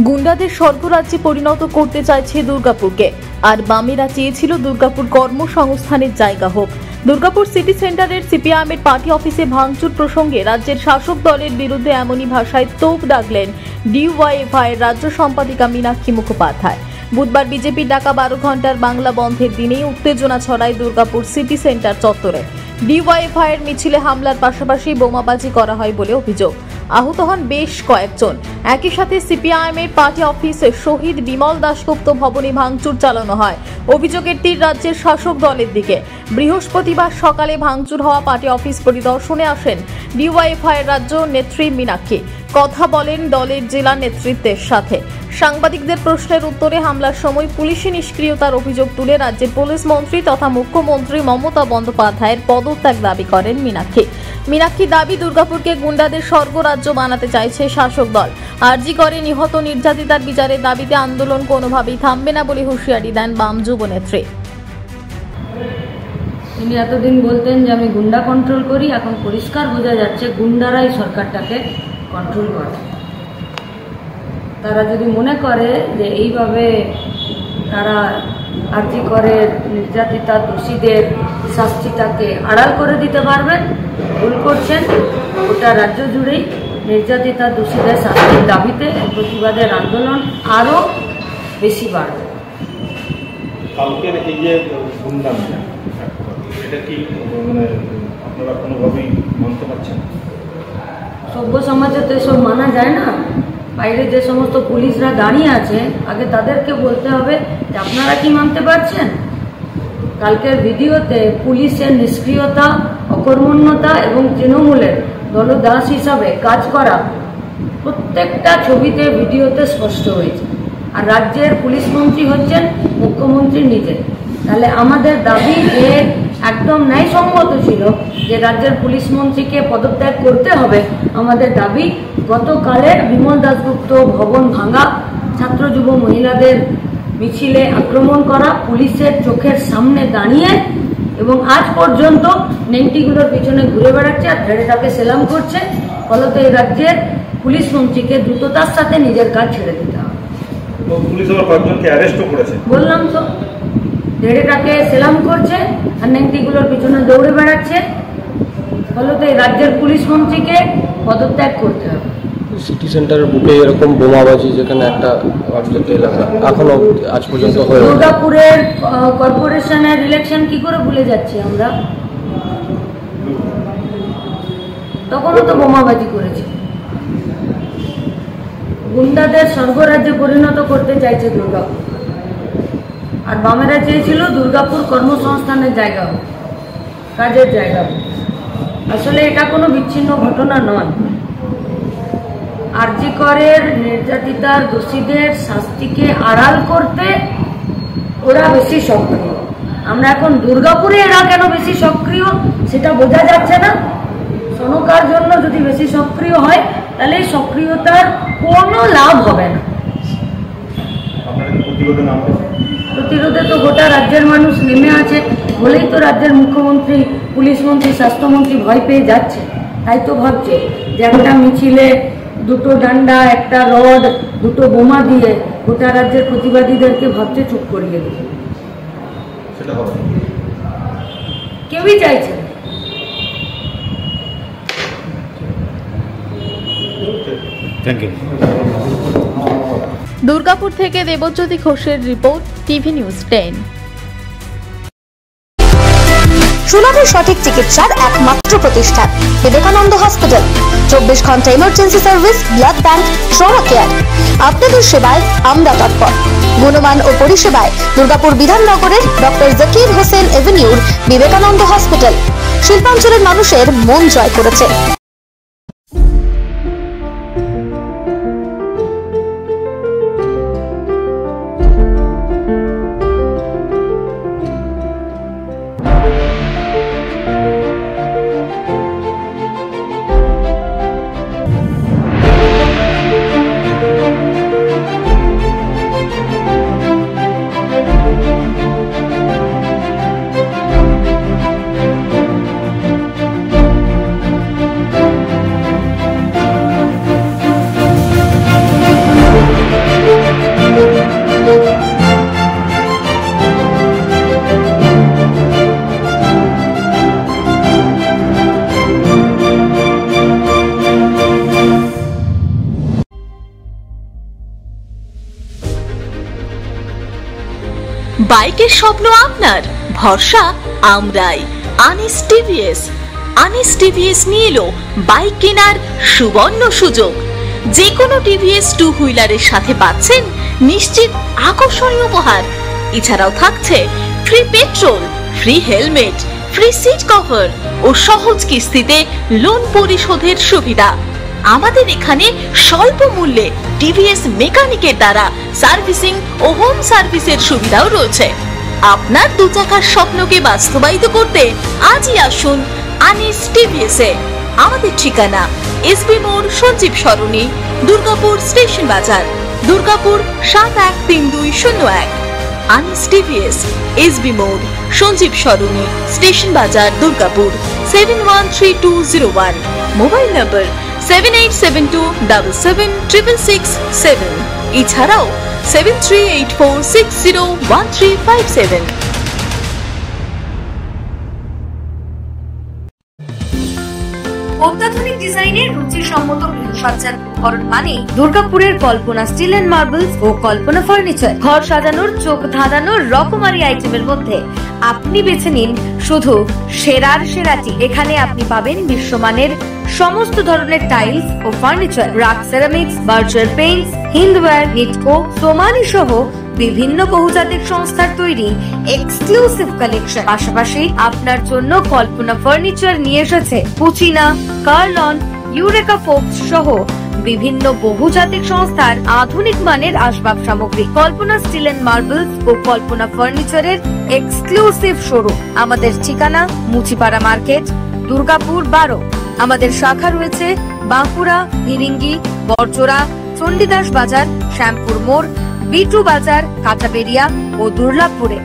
গুন্ডাদের স্বর্গরাজ্যে পরিণত করতে চাইছে দুর্গাপুরকে, আর বামেরা চেয়েছিল দুর্গাপুর কর্মসংস্থানের জায়গা হোক। দুর্গাপুর সিটি সেন্টারের সিপিআইএমের পার্টি অফিসে ভাঙচুর প্রসঙ্গে রাজ্যের শাসক দলের বিরুদ্ধে এমনই ভাষায় তোপ দাগলেন ডিওয়াইএফআই এর রাজ্য সম্পাদিকা মীনাক্ষী মুখোপাধ্যায়। বুধবার বিজেপির ডাকা 12 ঘন্টার বাংলা বন্ধের দিনেই উত্তেজনা ছড়ায় দুর্গাপুর সিটি সেন্টার চত্বরে। ডিওয়াইএফআই এর মিছিলে হামলার পাশাপাশি বোমাবাজি করা হয় বলে অভিযোগ। আহত হন বেশ কয়েকজন। একই সাথে সিপিআইএমের পার্টি অফিস শহীদ বিমল দাশগুপ্ত ভবনে ভাঙচুর চালানো হয়। অভিযোগের তীর রাজ্যের শাসক দলের দিকে। বৃহস্পতিবার সকালে ভাঙচুর হওয়া পার্টি অফিস পরিদর্শনে আসেন ডিওয়াইএফআই এর রাজ্য নেত্রী মীনাক্ষী। কথা বলেন দলের জেলা নেতৃত্বের সাথে। সাংবাদিকদের প্রশ্নের উত্তরে হামলার সময় পুলিশি নিষ্ক্রিয়তার অভিযোগ তুলে রাজ্যের পুলিশ মন্ত্রী তথা মুখ্যমন্ত্রী মমতা বন্দ্যোপাধ্যায়ের পদত্যাগ দাবি করেন মীনাক্ষী দাবি, দুর্গাপুরকে গুন্ডাদের স্বর্গরাজ্য বানাতে চাইছে শাসক দল। আরজি করে নিহত নির্যাতিতার বিচারের দাবিতে আন্দোলন কোনোভাবেই থামবে না বলে হুঁশিয়ারি দেন বাম যুব নেত্রী। তিনি এতদিন বলতেন যে আমি গুন্ডা কন্ট্রোল করি, এখন পরিষ্কার বোঝা যাচ্ছে গুন্ডারাই সরকারটাকে কন্ট্রোল করে। তারা যদি মনে করে যে এইভাবে তারা আরজি করে নির্যাতিতা দোষীদের শাস্তিটাকে আড়াল করে দিতে পারবেন, ভুল করছেন। গোটা রাজ্য জুড়েই নির্যাতিতা দোষীদের শাস্তির দাবিতে প্রতিবাদের আন্দোলন আরও বেশি বাড়বে। কালকের এই যে গুন্ডা এটা কি মানে আপনারা কোনোভাবেই মানতে পারছেন? সভ্য সমাজে তো এসব মানা যায় না। বাইরে যে সমস্ত পুলিশরা দাঁড়িয়ে আছে, আগে তাদেরকে বলতে হবে যে আপনারা কি মানতে পারছেন? কালকের ভিডিওতে পুলিশের নিষ্ক্রিয়তা, অকর্মণ্যতা এবং তৃণমূলের দলদাস হিসাবে কাজ করা প্রত্যেকটা ছবিতে ভিডিওতে স্পষ্ট হয়েছে। আর রাজ্যের পুলিশ মন্ত্রী হচ্ছেন মুখ্যমন্ত্রী নিজে। তাহলে আমাদের দাবি যে একদম ন্যায়সঙ্গত ছিল যে রাজ্যের পুলিশ মন্ত্রীকে পদত্যাগ করতে হবে। আমাদের দাবি গতকালের বিমল দাশগুপ্ত ভবন ভাঙা, ছাত্র যুব মহিলাদের মিছিলে আক্রমণ করা, পুলিশের চোখের সামনে দাঁড়িয়ে এবং আজ পর্যন্ত নেংটিগুলোর পিছনে ঘুরে বেড়াচ্ছে আর ধেড়েটাকে সেলাম করছে। ফলত এই রাজ্যের পুলিশ মন্ত্রীকে দ্রুততার সাথে নিজের কাজ ছেড়ে দিতে হবে। পুলিশ আবার কয়েকজনকে অ্যারেস্টও করেছে। বললাম তো, ধেড়েটাকে সেলাম করছে আর নেংটিগুলোর পিছনে দৌড়ে বেড়াচ্ছে। ফলত এই রাজ্যের পুলিশ মন্ত্রীকে পদত্যাগ করতে হবে। সিটি সেন্টারের বুকে এরকম বোমাবাজি যেখানে একটা এলাকা এখনো আজ পর্যন্ত হয়ে দুর্গাপুরের কর্পোরেশনের ইলেকশন কি করে ভুলে যাচ্ছি আমরা? তখনও তো বোমাবাজি করেছে। গুন্ডাদের স্বর্গরাজ্যে পরিণত করতে চাইছে দুর্গাপুর, আর বামেরা চেয়েছিল দুর্গাপুর কর্মসংস্থানের জায়গা হোক, কাজের জায়গা হোক। আসলে এটা কোনো বিচ্ছিন্ন ঘটনা নয়। আরজি করের নির্যাতিতার দোষীদের শাস্তিকে আড়াল করতে ওরা বেশি সক্রিয়। আমরা এখন দুর্গাপুরে এরা কেন বেশি সক্রিয় সেটা বোঝা যাচ্ছে না। সনকার জন্য যদি বেশি সক্রিয় হয় তাহলে সক্রিয়তার কোনো লাভ হবে না। প্রতিরোধে তো গোটা রাজ্যের মানুষ নেমে আছে বলেই তো রাজ্যের মুখ্যমন্ত্রী, পুলিশ মন্ত্রী, স্বাস্থ্যমন্ত্রী ভয় পেয়ে যাচ্ছে। তাই তো ভাবছে যে একটা মিছিলে দুটো ডান্ডা, একটা রড, দুটো বোমা দিয়ে গোটা রাজ্যের প্রতিবাদীদেরকে ভাবছে চুপ করিয়ে দেবে। কেউই চাইছে না। দুর্গাপুর থেকে দেবজ্যোতি ঘোষের রিপোর্ট, টিভি নিউজ 10। সুলভের সঠিক চিকিৎসার একমাত্র প্রতিষ্ঠান বিবেকানন্দ হসপিটাল। 24 ঘন্টা emergency service, blood bank, trauma care. আপনাদের সেবায় আমরা তৎপর। গুণমান ও পরিষেবায় দুর্গাপুর বিধাননগরের ডক্টর জাকির হোসেন এভিনিউর বিবেকানন্দ হসপিটাল শিল্পাঞ্চলের মানুষের মন জয় করেছে। বাইকের স্বপ্ন আপনার, ভরসা আমরাই। আনিস টিভিএস। আনিস টিভিএস নিয়ে এলো বাইক কেনার সুবর্ণ সুযোগ। যে কোনো টিভিএস 2 হুইলারের সাথে পাচ্ছেন নিশ্চিত আকর্ষণীয় উপহার। এছাড়াও থাকছে free petrol, free helmet, free seat cover ও সহজ কিস্তিতে লোন পরিশোধের সুবিধা। আমাদের এখানে স্বল্প মূল্যে টিভিএস মেকানিকের দ্বারা সার্ভিসিং ও হোম সার্ভিসের সুবিধাও রয়েছে। আপনার 2 চাকার স্বপ্নকে বাস্তবায়িত করতে আজই আসুন আনিস টিভিএসে। আমাদের ঠিকানা এসবি মোড়, সঞ্জীব সরণি, দুর্গাপুর স্টেশন বাজার, দুর্গাপুর 713201। আনিস টিভিএস, এসবি মোড়, সঞ্জীব সরণি, স্টেশন বাজার, দুর্গাপুর 713201। মোবাইল নম্বর 7872776667। এছাড়াও 7384601357। অত্যাধুনিক ডিজাইনের রুচিসম্মত গৃহসজ্জার উপকরণ মানে দুর্গাপুরের কল্পনা স্টিল এন্ড মার্বেলস ও কল্পনা ফার্নিচার। ঘর সাজানোর, চোখ ধাঁধানোর রকমারি আইটেমের মধ্যে আপনি বেছে নিন শুধু সেরার সেরাটি। এখানে আপনি পাবেন বিশ্বমানের সমস্ত ধরনের টাইলস ও furniture, RAK ceramics, Berger paints, Hindware, Nitco, Somany সহ বিভিন্ন বহুজাতিক সংস্থার তৈরি এক্সক্লুসিভ কালেকশন। পাশাপাশি আপনার জন্য কল্পনা ফার্নিচার নিয়ে এসেছে পুচিনা, কার্লন, ইউরেকা ফোকস সহ বিভিন্ন বহুজাতিক সংস্থার আধুনিক মানের আসবাব সামগ্রী। কল্পনা স্টিল এন্ড মার্বেলস ও কল্পনা ফার্নিচারের এক্সক্লুসিভ শোরুম। আমাদের ঠিকানা মুচিপাড়া মার্কেট, দুর্গাপুর 12। আমাদের শাখা রয়েছে বাঁকুড়া, ভিরিঙ্গি, বড়জোড়া, চণ্ডীদাস বাজার, শ্যামপুর মোড়, বিটু বাজার, কাটাবেরিয়া ও দুর্লাভপুরে।